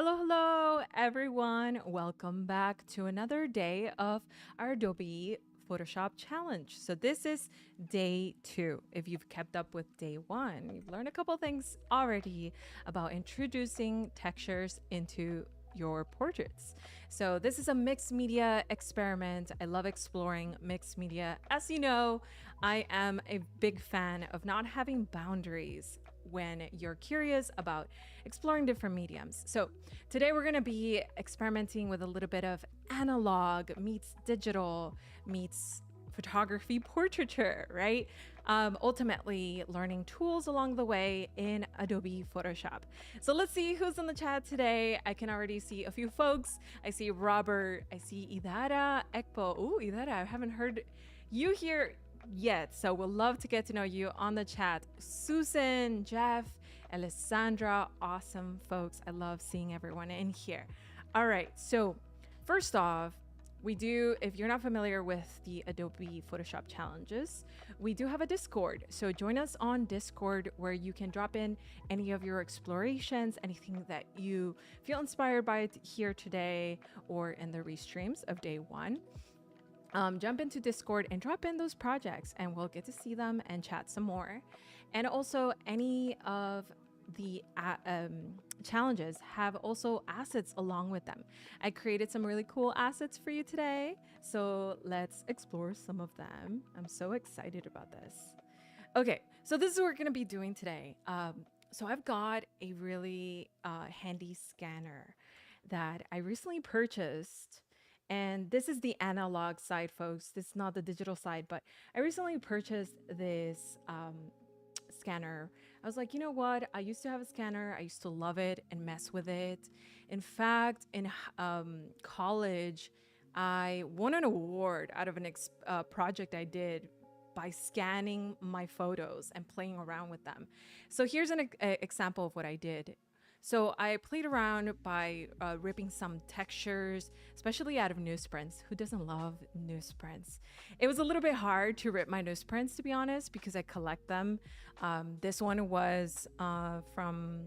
Hello, everyone. Welcome back to another day of our Adobe Photoshop challenge. So this is day 2. If you've kept up with day 1, you've learned a couple things already about introducing textures into your portraits. So this is a mixed media experiment. I love exploring mixed media. As you know, I am a big fan of not having boundaries when you're curious about exploring different mediums. So today we're going to be experimenting with a little bit of analog meets digital meets photography portraiture, right? Ultimately learning tools along the way in Adobe Photoshop. So let's see who's in the chat today. I can already see a few folks. I see Robert, I see Idara, Ekpo. Ooh, Idara, I haven't heard you here yet, so we'll love to get to know you on the chat. Susan, Jeff, Alessandra, awesome folks. I love seeing everyone in here. All right, so first off, if you're not familiar with the Adobe Photoshop challenges, we do have a Discord. So join us on Discord where you can drop in any of your explorations, anything that you feel inspired by here today or in the restreams of day 1. Jump into Discord and drop in those projects and we'll get to see them and chat some more. And also any of the challenges have also assets along with them. I created some really cool assets for you today. So let's explore some of them. I'm so excited about this. Okay, so this is what we're gonna be doing today. So I've got a really handy scanner that I recently purchased. And this is the analog side, folks. This is not the digital side, but I recently purchased this scanner. I was like, you know what? I used to have a scanner. I used to love it and mess with it. In fact, in college, I won an award out of a project I did by scanning my photos and playing around with them. So here's an example of what I did. So I played around by ripping some textures, especially out of newsprints. Who doesn't love newsprints? It was a little bit hard to rip my newsprints, to be honest, because I collect them. This one was from,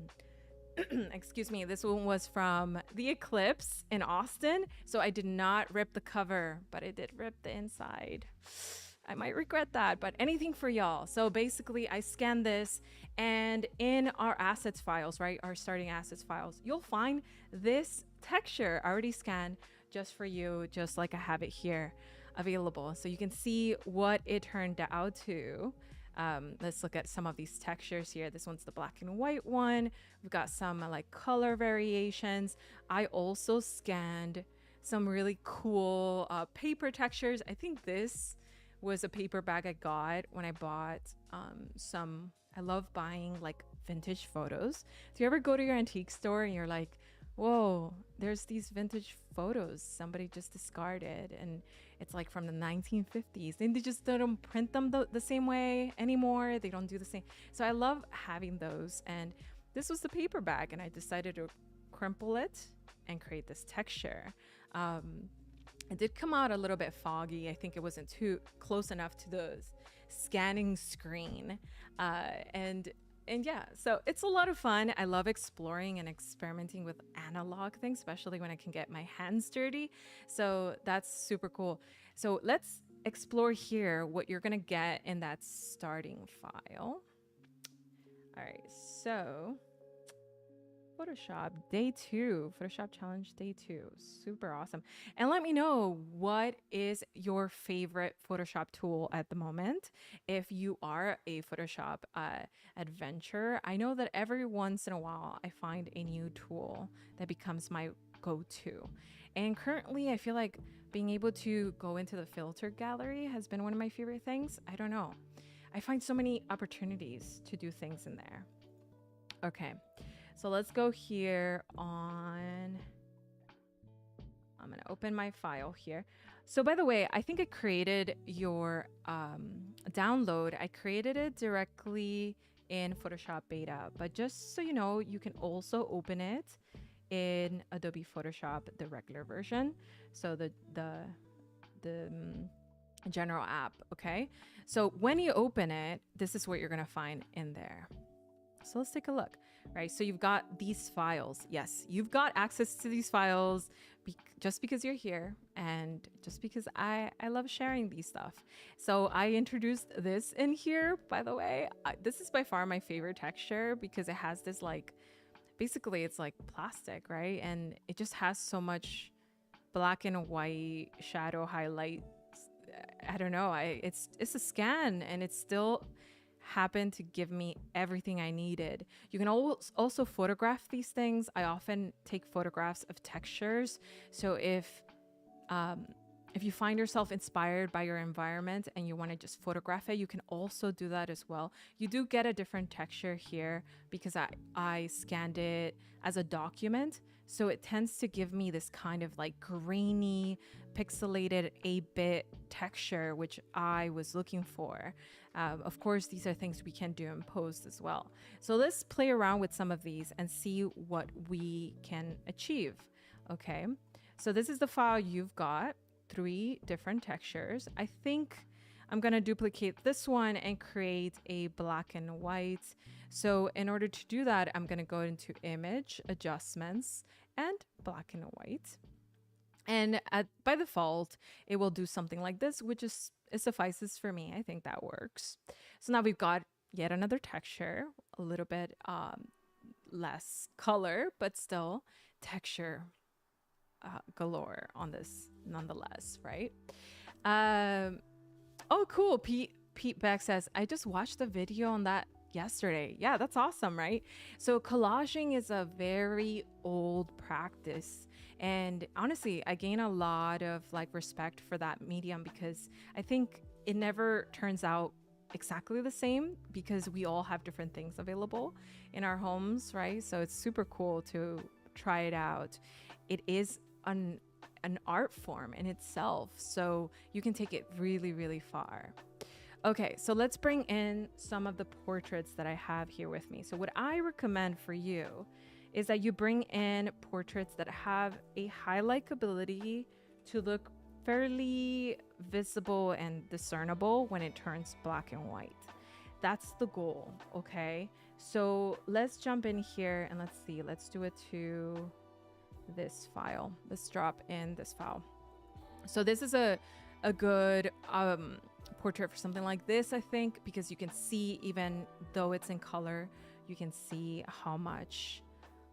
excuse me, this one was from the eclipse in Austin. So I did not rip the cover, but I did rip the inside. I might regret that, but anything for y'all. So basically I scanned this, and in our assets files, right, our starting assets files, you'll find this texture already scanned just for you, just like I have it here available. So you can see what it turned out to. Let's look at some of these textures here. This one's the black and white one. We've got some like color variations. I also scanned some really cool paper textures. I think this was a paper bag I got when I bought I love buying like vintage photos. So you ever go to your antique store and you're like, whoa, there's these vintage photos somebody just discarded and it's like from the 1950s and they just don't print them the same way anymore. They don't do the same. So I love having those, and this was the paper bag and I decided to crumple it and create this texture. It did come out a little bit foggy. I think it wasn't too close enough to the scanning screen. And yeah, so it's a lot of fun. I love exploring and experimenting with analog things, especially when I can get my hands dirty. So that's super cool. So let's explore here what you're gonna get in that starting file. All right, so Photoshop day 2, Photoshop challenge day 2, super awesome. And let me know, what is your favorite Photoshop tool at the moment? If you are a Photoshop adventurer, I know that every once in a while I find a new tool that becomes my go-to. And currently I feel like being able to go into the filter gallery has been one of my favorite things. I don't know. I find so many opportunities to do things in there. Okay. So let's go here on, I'm gonna open my file here. So by the way, I think I created your download. I created it directly in Photoshop beta, but just so you know, you can also open it in Adobe Photoshop, the regular version. So the general app, okay? So when you open it, this is what you're gonna find in there. So let's take a look, right? So you've got these files. Yes, you've got access to these files just because you're here and just because I love sharing these stuff. So I introduced this in here, by the way. This is by far my favorite texture because it has this like, basically it's like plastic, right? And it just has so much black and white shadow highlight. I don't know. It's a scan and it's still happened to give me everything I needed. You can also photograph these things. I often take photographs of textures. So if you find yourself inspired by your environment and you want to just photograph it, you can also do that as well. You do get a different texture here because I scanned it as a document. So it tends to give me this kind of like grainy, pixelated 8-bit texture, which I was looking for. Of course, these are things we can do in post as well. So let's play around with some of these and see what we can achieve. Okay, so this is the file you've got. 3 different textures. I think I'm going to duplicate this one and create a black and white. So in order to do that, I'm going to go into image, adjustments, and black and white. And by default, it will do something like this, which is it suffices for me. I think that works. So now we've got yet another texture, a little bit less color, but still texture galore on this nonetheless, right? Oh, cool. Pete Beck says, I just watched the video on that yesterday. Yeah, that's awesome, right? So collaging is a very old practice. And honestly, I gain a lot of like respect for that medium because I think it never turns out exactly the same because we all have different things available in our homes, right? So it's super cool to try it out. It is an art form in itself, so you can take it really, really far. Okay, so let's bring in some of the portraits that I have here with me. So what I recommend for you is that you bring in portraits that have a highlight ability to look fairly visible and discernible when it turns black and white. That's the goal, okay? So let's jump in here and let's see. Let's do it to this file. Let's drop in this file. So this is a good portrait for something like this, I think, because you can see, even though it's in color, you can see how much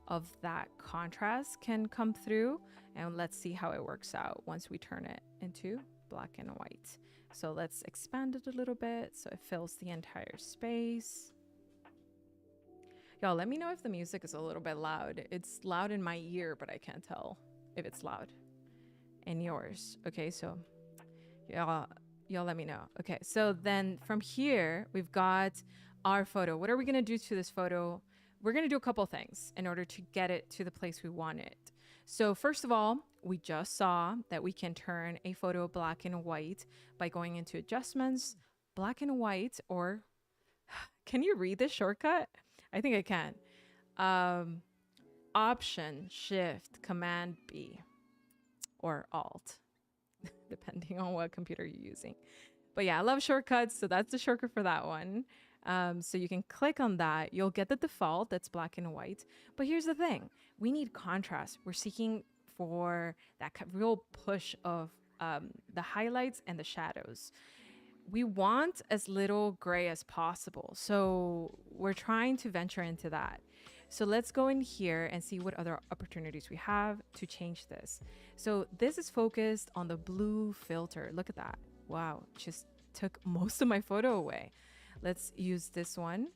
of that contrast can come through. And let's see how it works out once we turn it into black and white. So let's expand it a little bit so it fills the entire space. Y'all, let me know if the music is a little bit loud. It's loud in my ear, but I can't tell if it's loud in yours. Okay, so y'all let me know. Okay, so then from here, we've got our photo. What are we gonna do to this photo? We're gonna do a couple things in order to get it to the place we want it. So first of all, we just saw that we can turn a photo black and white by going into adjustments, black and white, or can you read this shortcut? I think I can. Option, Shift, Command B, or Alt, depending on what computer you're using. But yeah, I love shortcuts, so that's the shortcut for that one. So you can click on that. You'll get the default that's black and white. But here's the thing. We need contrast. We're seeking for that real push of the highlights and the shadows. We want as little gray as possible. So we're trying to venture into that. So let's go in here and see what other opportunities we have to change this. So this is focused on the blue filter. Look at that. Wow, just took most of my photo away. Let's use this one.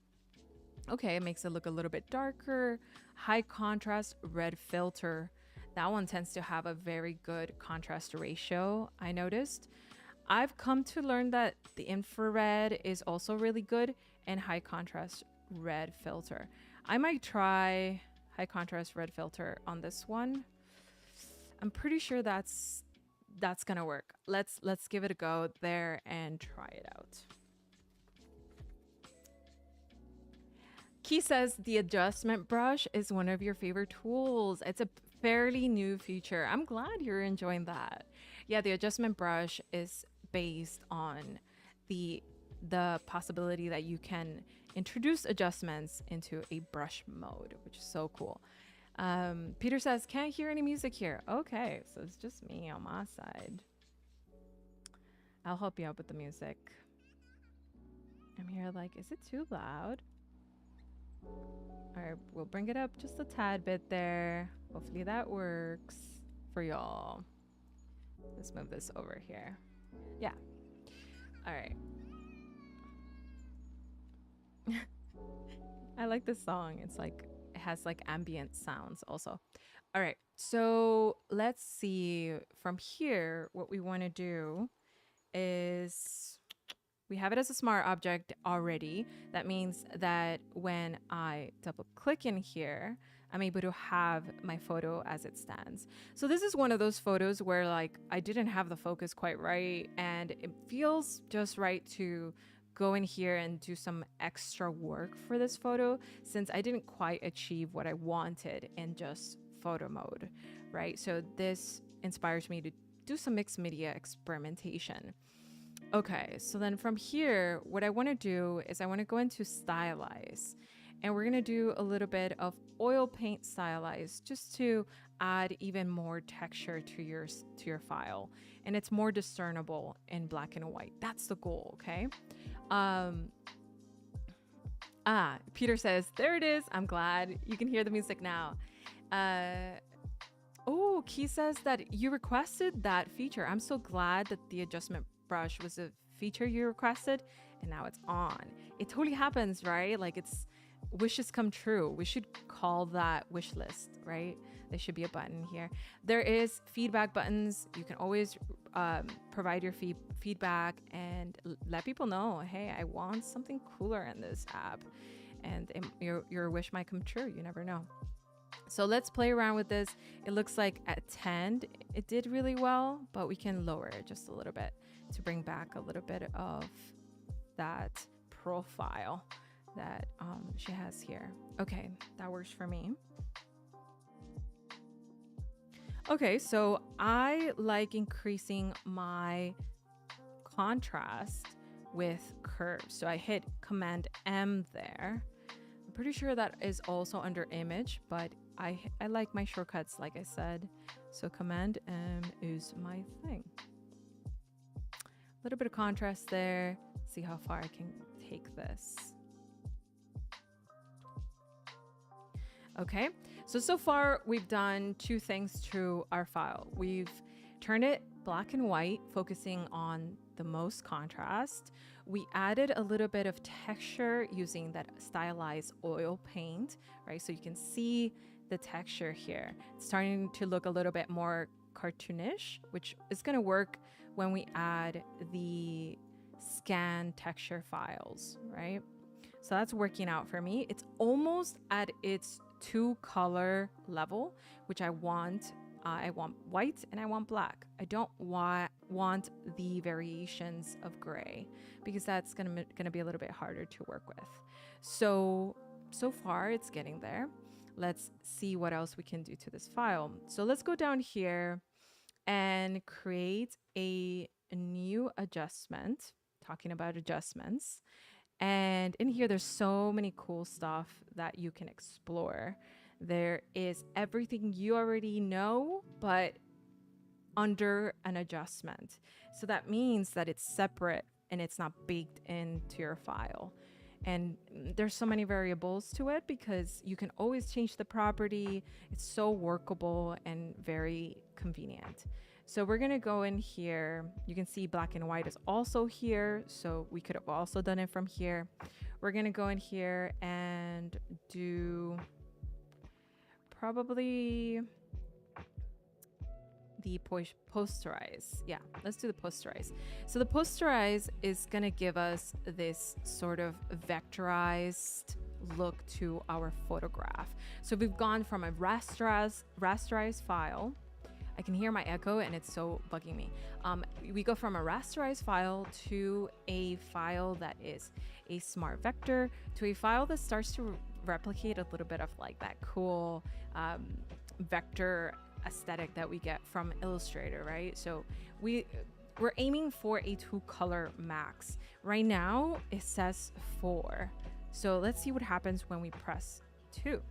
Okay, it makes it look a little bit darker. High contrast red filter. That one tends to have a very good contrast ratio, I noticed. I've come to learn that the infrared is also really good, and high contrast red filter. I might try high contrast red filter on this one. I'm pretty sure that's gonna work. Let's give it a go there and try it out. Key says the adjustment brush is one of your favorite tools. It's a fairly new feature. I'm glad you're enjoying that. Yeah, the adjustment brush is based on the the possibility that you can introduce adjustments into a brush mode, which is so cool. Peter says, can't hear any music here. Okay, so it's just me on my side. I'll help you out with the music. I'm here like, is it too loud? All right, we'll bring it up just a tad bit there. Hopefully that works for y'all. Let's move this over here. Yeah. All right. I like this song. It's like, it has like ambient sounds also. All right. So let's see from here, what we want to do is we have it as a smart object already. That means that when I double click in here, I'm able to have my photo as it stands. So this is one of those photos where like I didn't have the focus quite right, and it feels just right to go in here and do some extra work for this photo since I didn't quite achieve what I wanted in just photo mode, right? So this inspires me to do some mixed media experimentation. Okay, so then from here, what I want to do is I want to go into stylize, and we're going to do a little bit of oil paint stylize just to add even more texture to your file, and it's more discernible in black and white. That's the goal, okay? Peter says, there it is. I'm glad you can hear the music now. Oh, Key says that you requested that feature. I'm so glad that the adjustment brush was a feature you requested and now it's on. It totally happens, right? Like, it's wishes come true. We should call that wish list, right? There should be a button here. There is feedback buttons. You can always provide your feedback and let people know, hey, I want something cooler in this app, and your wish might come true. You never know. So let's play around with this. It looks like at 10, it did really well, but we can lower it just a little bit to bring back a little bit of that profile that she has here. Okay, that works for me. Okay, so I like increasing my contrast with curves. So I hit Command M there. I'm pretty sure that is also under image, but I like my shortcuts, like I said. So Command M is my thing. A little bit of contrast there. See how far I can take this. Okay, so far we've done two things to our file. We've turned it black and white, focusing on the most contrast. We added a little bit of texture using that stylized oil paint, right? So you can see the texture here. It's starting to look a little bit more cartoonish, which is going to work when we add the scan texture files, right? So that's working out for me. It's almost at its 2-color level, which I want. I want white and I want black. I don't want the variations of gray because that's gonna be a little bit harder to work with. So far it's getting there. Let's see what else we can do to this file. So let's go down here and create a new adjustment, talking about adjustments. And in here, there's so many cool stuff that you can explore. There is everything you already know, but under an adjustment. So that means that it's separate and it's not baked into your file. And there's so many variables to it because you can always change the property. It's so workable and very convenient. So we're gonna go in here. You can see black and white is also here. So we could have also done it from here. We're gonna go in here and do probably the posterize. Yeah, let's do the posterize. So the posterize is gonna give us this sort of vectorized look to our photograph. So we've gone from a rasterized file. I can hear my echo and it's so bugging me. We go from a rasterized file to a file that is a smart vector to a file that starts to replicate a little bit of like that cool vector aesthetic that we get from Illustrator, right? So we're aiming for a 2-color max. Right now it says 4. So let's see what happens when we press 2.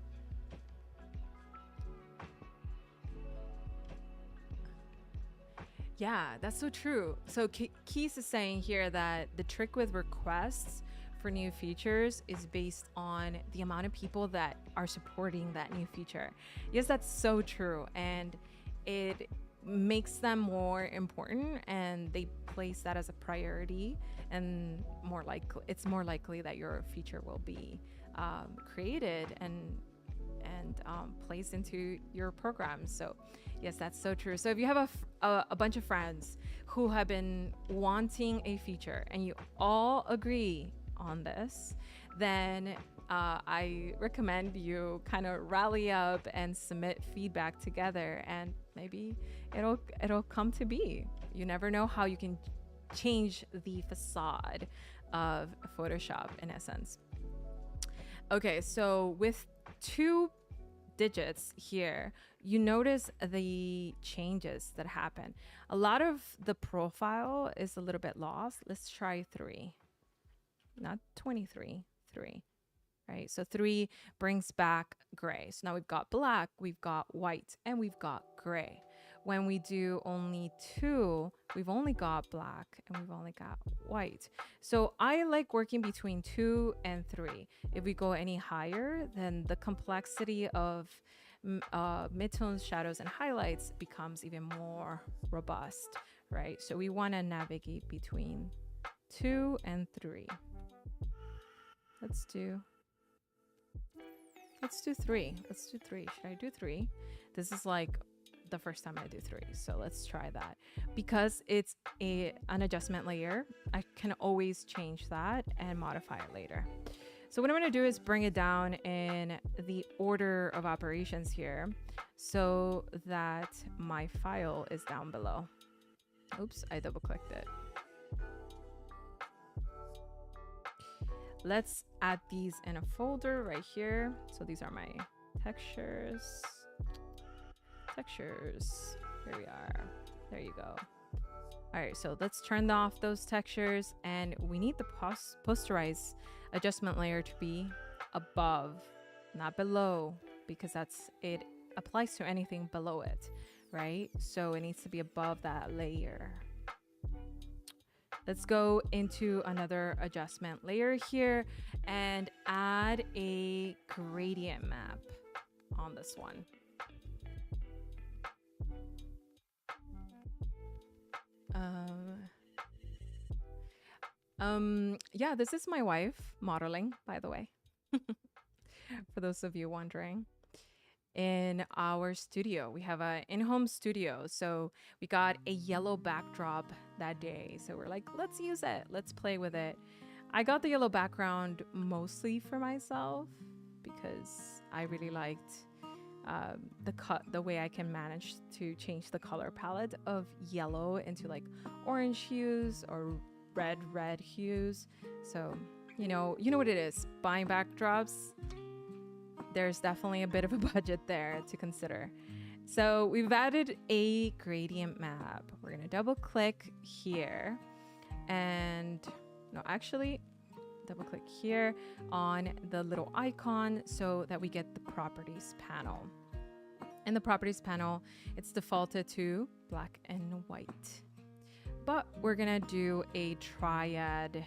Yeah, that's so true. So Keys is saying here that the trick with requests for new features is based on the amount of people that are supporting that new feature. Yes, that's so true. And it makes them more important, and they place that as a priority, and it's more likely that your feature will be created and placed into your program. So yes, that's so true. So if you have a bunch of friends who have been wanting a feature and you all agree on this, then I recommend you kind of rally up and submit feedback together, and maybe it'll come to be. You never know how you can change the facade of Photoshop in essence. Okay, so with 2 digits here, you notice the changes that happen. A lot of the profile is a little bit lost. Let's try 3, not 23, 3, right? So 3 brings back gray. So now we've got black, we've got white, and we've got gray. When we do only 2, we've only got black and we've only got white. So I like working between 2 and 3. If we go any higher, then the complexity of midtones, shadows, and highlights becomes even more robust, right? So we want to navigate between 2 and 3. Let's do 3. Let's do 3. Should I do 3? This is like the first time I do 3, so let's try that. Because it's an adjustment layer, I can always change that and modify it later. So what I'm going to do is bring it down in the order of operations here so that my file is down below. Oops, I double clicked it. Let's add these in a folder right here. So these are my textures. Here we are. There you go. All right, so let's turn off those textures, and we need the posterized adjustment layer to be above, not below, because it applies to anything below it, right? So it needs to be above that layer. Let's go into another adjustment layer here and add a gradient map on this one. Yeah, this is my wife modeling, by the way, for those of you wondering. In our studio, we have an in-home studio, so we got a yellow backdrop that day, so we're like, let's use it, let's play with it. I got the yellow background mostly for myself because I really liked the way I can manage to change the color palette of yellow into like orange hues or red hues. So you know what it is, buying backdrops, there's definitely a bit of a budget there to consider. So we've added a gradient map. We're gonna double click here and double click here on the little icon so that we get the properties panel. In the properties panel, it's defaulted to black and white, but we're gonna do a triad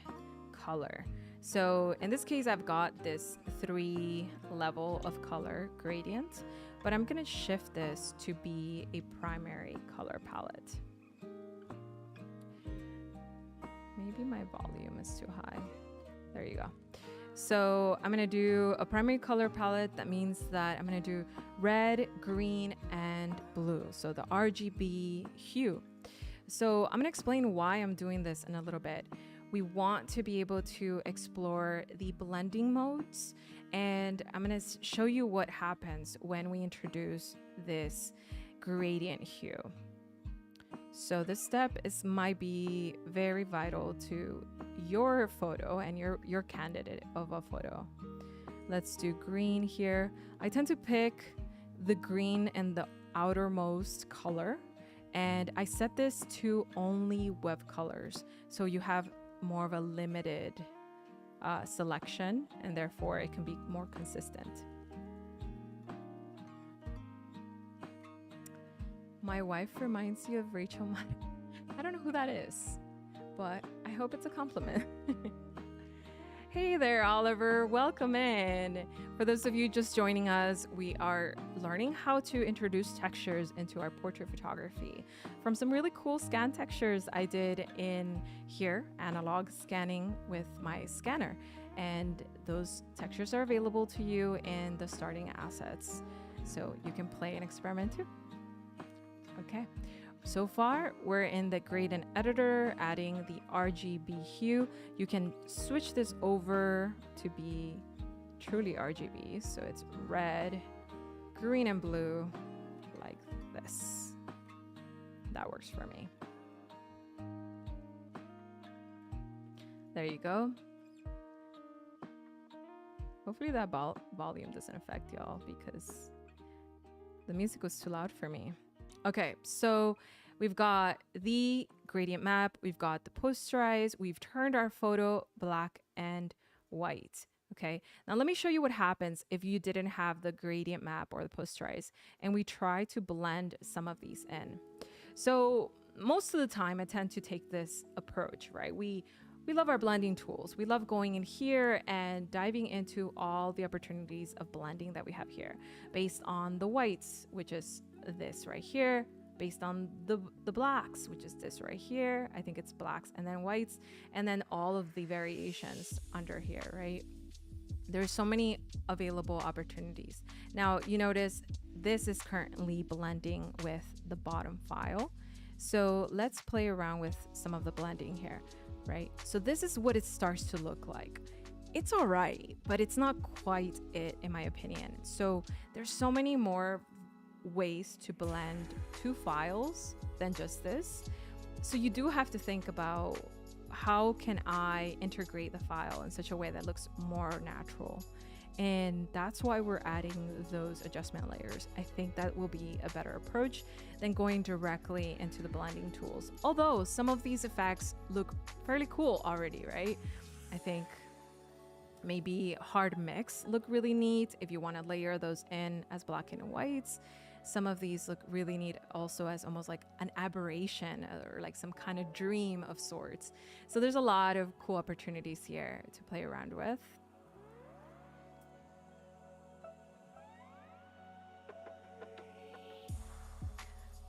color. So in this case, I've got this 3 level of color gradient, but I'm gonna shift this to be a primary color palette. Maybe my volume is too high. There you go. So I'm gonna do a primary color palette. That means that I'm gonna do red, green, and blue. So the RGB hue. So I'm gonna explain why I'm doing this in a little bit. We want to be able to explore the blending modes, and I'm gonna show you what happens when we introduce this gradient hue. So this step might be very vital to your photo and your candidate of a photo. Let's do green here. I tend to pick the green in the outermost color And I set this to only web colors. So you have more of a limited selection, and therefore it can be more consistent. My wife reminds you of Rachel Maddow. I don't know who that is, but I hope it's a compliment. Hey there, Oliver. Welcome in. For those of you just joining us, we are learning how to introduce textures into our portrait photography from some really cool scan textures I did in here, analog scanning with my scanner. And those textures are available to you in the starting assets. So you can play and experiment too. Okay. So far, we're in the gradient editor, adding the RGB hue. You can switch this over to be truly RGB. So it's red, green, and blue like this. That works for me. There you go. Hopefully that volume doesn't affect y'all because the music was too loud for me. Okay, so we've got the gradient map, we've got the posterized, we've turned our photo black and white. Okay, now let me show you what happens if you didn't have the gradient map or the posterized, and we try to blend some of these in. So most of the time I tend to take this approach, right? We love our blending tools. We love going in here and diving into all the opportunities of blending that we have here based on the whites, which is this right here, based on the blacks, which is this right here. I think it's blacks and then whites, and then all of the variations under here, right? There's so many available opportunities. Now you notice this is currently blending with the bottom file. So let's play around with some of the blending here, right? So this is what it starts to look like. It's all right, but it's not quite it in my opinion. So there's so many more ways to blend two files than just this. So you do have to think about how can I integrate the file in such a way that looks more natural. And that's why we're adding those adjustment layers. I think that will be a better approach than going directly into the blending tools. Although some of these effects look fairly cool already, right? I think maybe hard mix look really neat if you want to layer those in as black and whites. Some of these look really neat also as almost like an aberration or like some kind of dream of sorts. So there's a lot of cool opportunities here to play around with.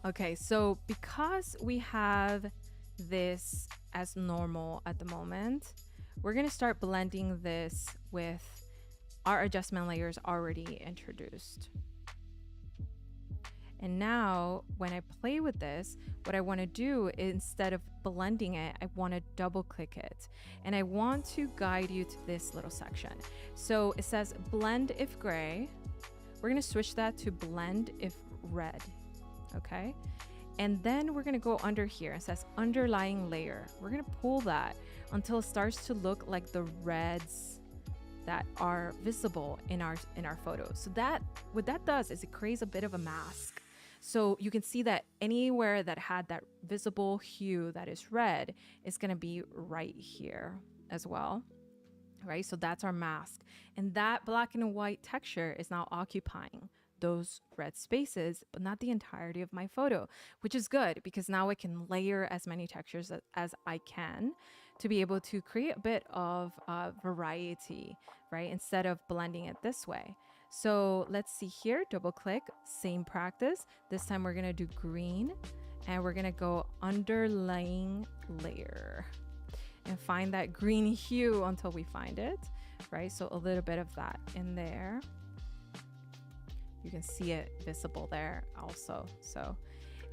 Okay, so because we have this as normal at the moment, we're going to start blending this with our adjustment layers already introduced. And now when I play with this, what I want to do is, instead of blending it, I want to double click it. And I want to guide you to this little section. So it says blend if gray. We're going to switch that to blend if red. Okay. And then we're going to go under here. It says underlying layer. We're going to pull that until it starts to look like the reds that are visible in our photos. So that what that does is it creates a bit of a mask. So you can see that anywhere that had that visible hue that is red is going to be right here as well, right? So that's our mask. And that black and white texture is now occupying those red spaces, but not the entirety of my photo, which is good because now I can layer as many textures as I can to be able to create a bit of variety, right? Instead of blending it this way. So let's see here, double click, same practice. This time we're gonna do green and we're gonna go underlying layer and find that green hue until we find it, right? So a little bit of that in there. You can see it visible there also. So,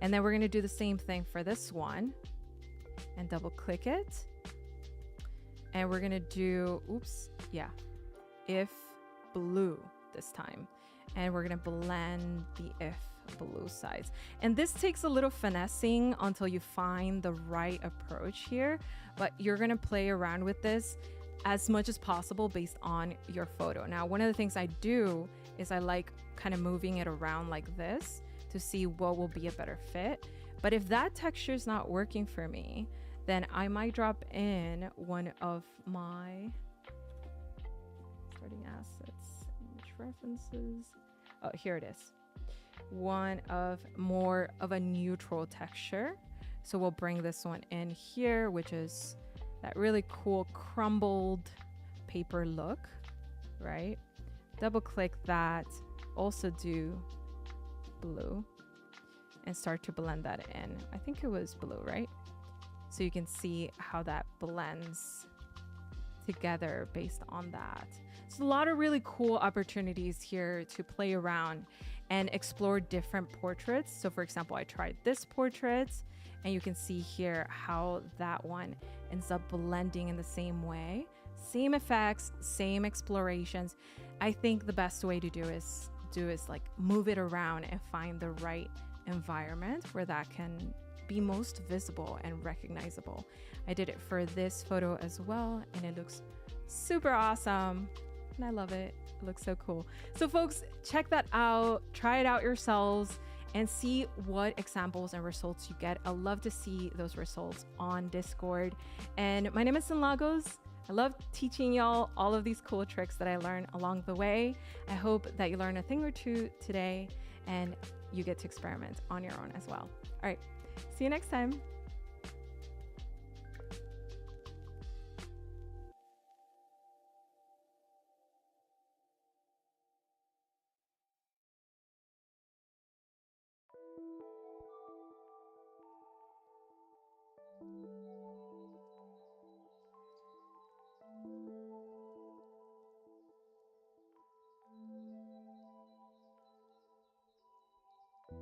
and then we're gonna do the same thing for this one and double click it. And we're gonna do, oops, yeah, if blue this time. And we're gonna blend the if blue sides. And this takes a little finessing until you find the right approach here, but you're gonna play around with this as much as possible based on your photo. Now, one of the things I do is I like kind of moving it around like this to see what will be a better fit. But if that texture is not working for me, then I might drop in one of my starting assets, image references. Oh, here it is. One of more of a neutral texture. So we'll bring this one in here, which is that really cool crumbled paper look, right? Double click that, also do blue and start to blend that in. I think it was blue, right? So you can see how that blends together based on that. So a lot of really cool opportunities here to play around and explore different portraits. So for example, I tried this portrait and you can see here how that one ends up blending in the same way. Same effects, same explorations. I think the best way to do is like move it around and find the right environment where that can be most visible and recognizable. I did it for this photo as well, and it looks super awesome. And I love it. It looks so cool. So folks, check that out. Try it out yourselves and see what examples and results you get. I love to see those results on Discord. And my name is Cyn Lagos. I love teaching y'all all of these cool tricks that I learned along the way. I hope that you learn a thing or two today and you get to experiment on your own as well. All right, see you next time.